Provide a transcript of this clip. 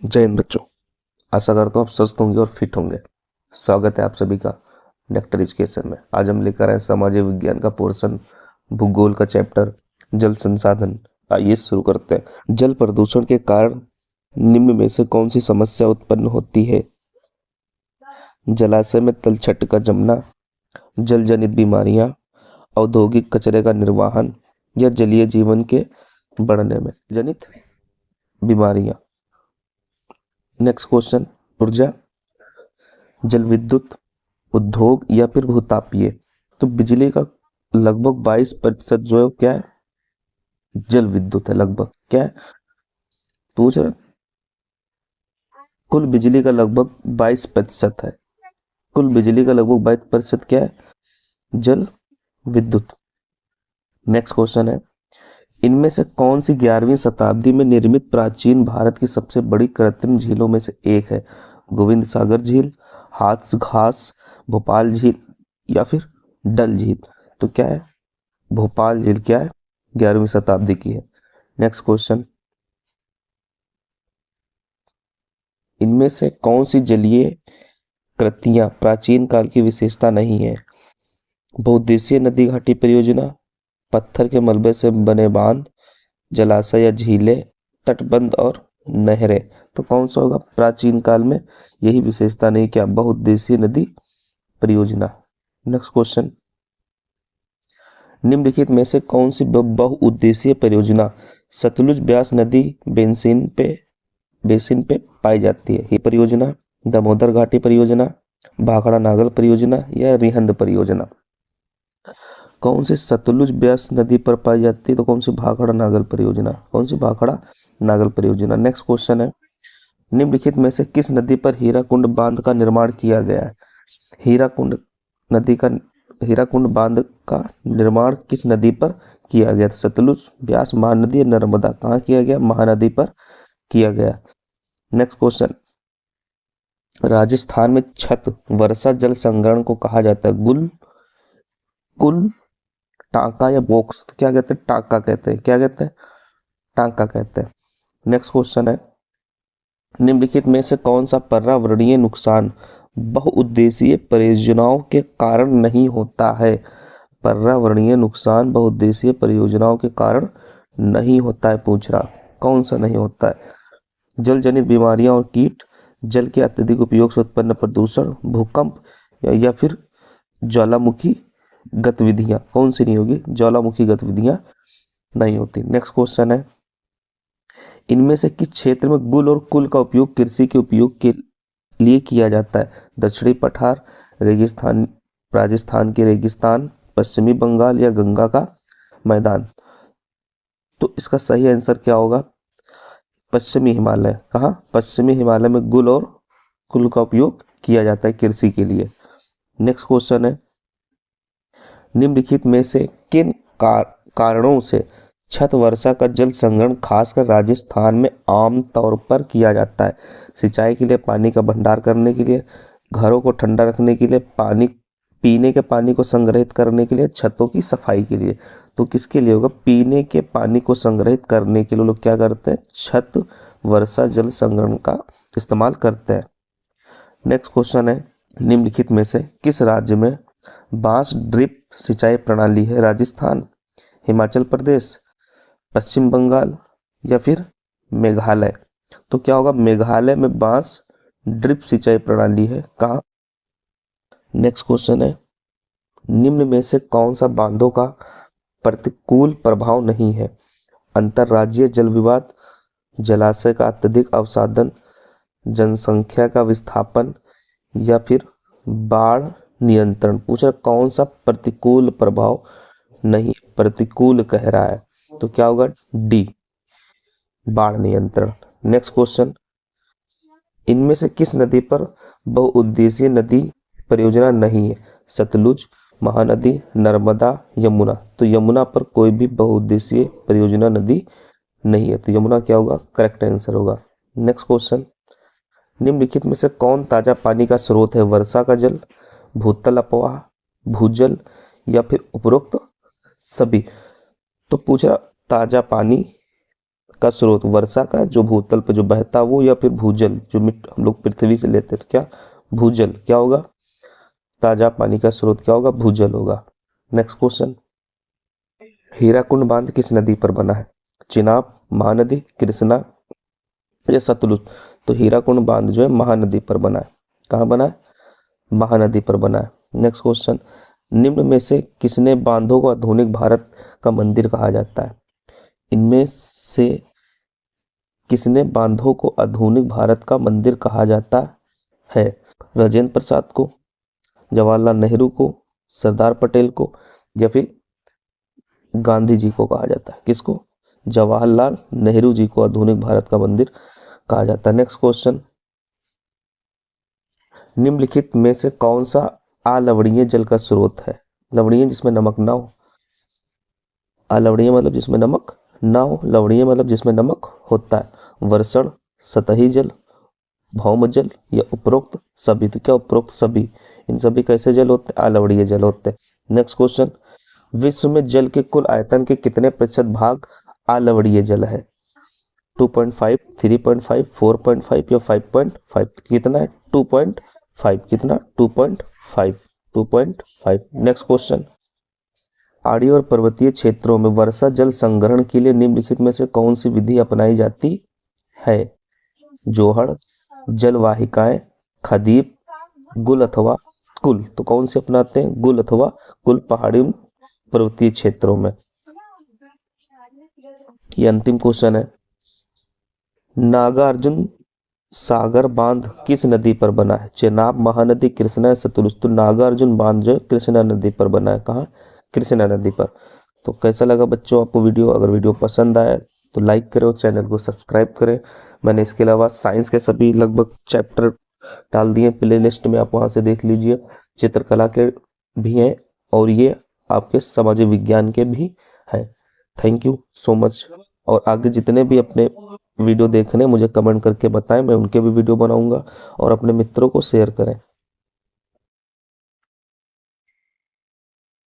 जय हिंद बच्चों। आशा करता हूँ आप स्वस्थ होंगे और फिट होंगे। स्वागत है आप सभी का नेक्टर एजुकेशन में। आज हम लेकर आए सामाजिक विज्ञान का पोर्शन, भूगोल का चैप्टर जल संसाधन। आइए शुरू करते हैं। जल प्रदूषण के कारण निम्न में से कौन सी समस्या उत्पन्न होती है? जलाशय में तलछट का जमना, जल जनित बीमारियां, औद्योगिक कचरे का निर्वहन या जलीय जीवन के बढ़ने में जनित बीमारियां। नेक्स्ट क्वेश्चन, ऊर्जा, जल विद्युत, उद्योग या फिर भूतापीय। तो बिजली का लगभग 22% जो है क्या है? जल विद्युत है। लगभग क्या है पूछ रहा? कुल बिजली का लगभग 22% है। कुल बिजली का लगभग 22% क्या है? जल विद्युत। नेक्स्ट क्वेश्चन है, इनमें से कौन सी 11वीं शताब्दी में निर्मित प्राचीन भारत की सबसे बड़ी कृत्रिम झीलों में से एक है? गोविंद सागर झील, हाथ्स घास, भोपाल झील या फिर डल झील। तो क्या है? भोपाल झील क्या है? 11वीं शताब्दी की है। नेक्स्ट क्वेश्चन, इनमें से कौन सी जलीय कृतियां प्राचीन काल की विशेषता नहीं है? बहुउद्देशीय नदी घाटी परियोजना, पत्थर के मलबे से बने बांध, जलाशय या झीलें, तटबंध और नहरें। तो कौन सा होगा प्राचीन काल में यही विशेषता नहीं? क्या? बहुउद्देशीय नदी परियोजना। नेक्स्ट क्वेश्चन, निम्नलिखित में से कौन सी बहुउद्देशीय परियोजना सतलुज ब्यास नदी बेसिन पे पाई जाती है? ये परियोजना दामोदर घाटी परियोजना, भाखड़ा नागल परियोजना या रिहंद परियोजना। कौन सी सतलुज ब्यास नदी पर पाई जाती है? तो कौन सी? भाखड़ा नागल परियोजना। कौन सी? भाखड़ा नागल परियोजना। नेक्स्ट क्वेश्चन है, निम्नलिखित में से किस नदी पर हीराकुंड बांध का निर्माण किया गया है? हीराकुंड नदी का हीराकुंड बांध का निर्माण किस नदी पर किया गया था? सतलुज, ब्यास, महानदी या नर्मदा। कहाँ किया गया? महानदी पर किया गया। नेक्स्ट क्वेश्चन, राजस्थान में छत वर्षा जल संग्रहण को कहा जाता है? कुल, टांका या बॉक्स। तो क्या कहते हैं? टांका कहते हैं। क्या कहते हैं? टांका कहते हैं। नेक्स्ट क्वेश्चन है, निम्नलिखित में से कौन सा पर्यावरणीय नुकसान बहुउद्देशीय परियोजनाओं के कारण नहीं होता है? पर्यावरणीय नुकसान बहुउद्देशीय परियोजनाओं के कारण नहीं होता है। पूछ रहा कौन सा नहीं होता है? जल जनित बीमारियां और कीट, जल के अत्यधिक उपयोग से उत्पन्न प्रदूषण, भूकंप या फिर ज्वालामुखी गतिविधियां। कौन सी नहीं होगी? ज्वालामुखी गतिविधियां नहीं होती। नेक्स्ट क्वेश्चन है, इनमें से किस क्षेत्र में गुल और कुल का उपयोग कृषि के उपयोग के लिए किया जाता है? दक्षिणी पठार, रेगिस्तान, राजस्थान के रेगिस्तान, पश्चिमी बंगाल या गंगा का मैदान। तो इसका सही आंसर क्या होगा? पश्चिमी हिमालय। कहाँ? पश्चिमी हिमालय में गुल और कुल का उपयोग किया जाता है कृषि के लिए। नेक्स्ट क्वेश्चन है, निम्नलिखित में से किन कारणों से छत वर्षा का जल संग्रहण खासकर राजस्थान में आम तौर पर किया जाता है? सिंचाई के लिए, पानी का भंडार करने के लिए, घरों को ठंडा रखने के लिए, पानी पीने के पानी को संग्रहित करने के लिए, छतों की सफाई के लिए। तो किसके लिए होगा? पीने के पानी को संग्रहित करने के लिए लोग क्या करते हैं? छत वर्षा जल संग्रहण का इस्तेमाल करते हैं। नेक्स्ट क्वेश्चन है, निम्नलिखित में से किस राज्य में बांस ड्रिप सिंचाई प्रणाली है? राजस्थान, हिमाचल प्रदेश, पश्चिम बंगाल या फिर मेघालय। तो क्या होगा? मेघालय में बांस ड्रिप सिंचाई प्रणाली है। कहाँ? नेक्स्ट क्वेश्चन है, निम्न में से कौन सा बांधों का प्रतिकूल प्रभाव नहीं है? अंतरराज्यीय जल विवाद, जलाशय का अत्यधिक अवसादन, जनसंख्या का विस्थापन या फिर बाढ़ नियंत्रण। पूछा कौन सा प्रतिकूल प्रभाव नहीं? प्रतिकूल कह रहा है। तो क्या होगा? डी, बाढ़ नियंत्रण। नेक्स्ट क्वेश्चन, इनमें से किस नदी पर बहुउद्देशीय नदी परियोजना नहीं है? सतलुज, महानदी, नर्मदा, यमुना। तो यमुना पर कोई भी बहुउद्देशीय परियोजना नदी नहीं है। तो यमुना क्या होगा? करेक्ट आंसर होगा। नेक्स्ट क्वेश्चन, निम्नलिखित में से कौन ताजा पानी का स्रोत है? वर्षा का जल, भूतल अपवाह, भूजल या फिर उपरोक्त सभी। तो पूछा ताजा पानी का स्रोत, वर्षा का जो भूतल पे जो बहता वो, या फिर भूजल जो हम लोग पृथ्वी से लेते हैं, तो क्या भूजल क्या होगा, ताजा पानी का स्रोत क्या होगा, भूजल होगा। नेक्स्ट क्वेश्चन, हीराकुंड बांध किस नदी पर बना है, चिनाब, महानदी, कृष्णा या सतलुज। तो हीराकुंड बांध जो है महानदी पर बना है। कहाँ बना है, महानदी पर बना है। नेक्स्ट क्वेश्चन, निम्न में से किसने बांधों को आधुनिक भारत का मंदिर कहा जाता है, इनमें से किसने बांधों को आधुनिक भारत का मंदिर कहा जाता है, राजेंद्र प्रसाद को, जवाहरलाल नेहरू को, सरदार पटेल को, या फिर गांधी जी को कहा जाता है। किसको, जवाहरलाल नेहरू जी को आधुनिक भारत का मंदिर कहा जाता है। नेक्स्ट क्वेश्चन, निम्नलिखित में से कौन सा अलवणीय जल का स्रोत है, लवणीय जिसमें नमक ना हो, अलवणीय मतलब जिसमें नमक ना हो, लवणीय मतलब जिसमें नमक होता है, वर्षण, सतही जल, भौम जल या उपरोक्त सभी। तो क्या उपरोक्त सभी, इन सभी कैसे जल होते हैं, अलवणीय जल होते हैं। नेक्स्ट क्वेश्चन, विश्व में जल के कुल आयतन के कितने प्रतिशत भाग अलवणीय जल है, 2.5, 3.5, 4.5 या 5.5। कितना है, 2.5, कितना 2.5, 2.5। नेक्स्ट क्वेश्चन, पहाड़ी और पर्वतीय क्षेत्रों में वर्षा जल संग्रहण के लिए निम्नलिखित में से कौन सी विधि अपनाई जाती है, जोहड़, जलवाहिकाएं, खदीब, गुल अथवा कुल। तो कौन से अपनाते हैं, गुल अथवा कुल पहाड़ी पर्वतीय क्षेत्रों में। ये अंतिम क्वेश्चन है, नागार्जुन सागर बांध किस नदी पर बना है, चेनाब, महानदी, कृष्णा, सतलुज। तो नागार्जुन बांध जो कृष्णा नदी पर बना है। कहाँ, कृष्णा नदी पर। तो कैसा लगा बच्चों आपको वीडियो, अगर वीडियो पसंद आए तो लाइक करें और चैनल को सब्सक्राइब करें। मैंने इसके अलावा साइंस के सभी लगभग चैप्टर डाल दिए प्ले लिस्ट में, आप वहाँ से देख लीजिए। चित्रकला के भी हैं और ये आपके सामाजिक विज्ञान के भी हैं। Thank you so much. और आगे जितने भी अपने वीडियो देखने मुझे कमेंट करके बताएं, मैं उनके भी वीडियो बनाऊंगा, और अपने मित्रों को शेयर करें।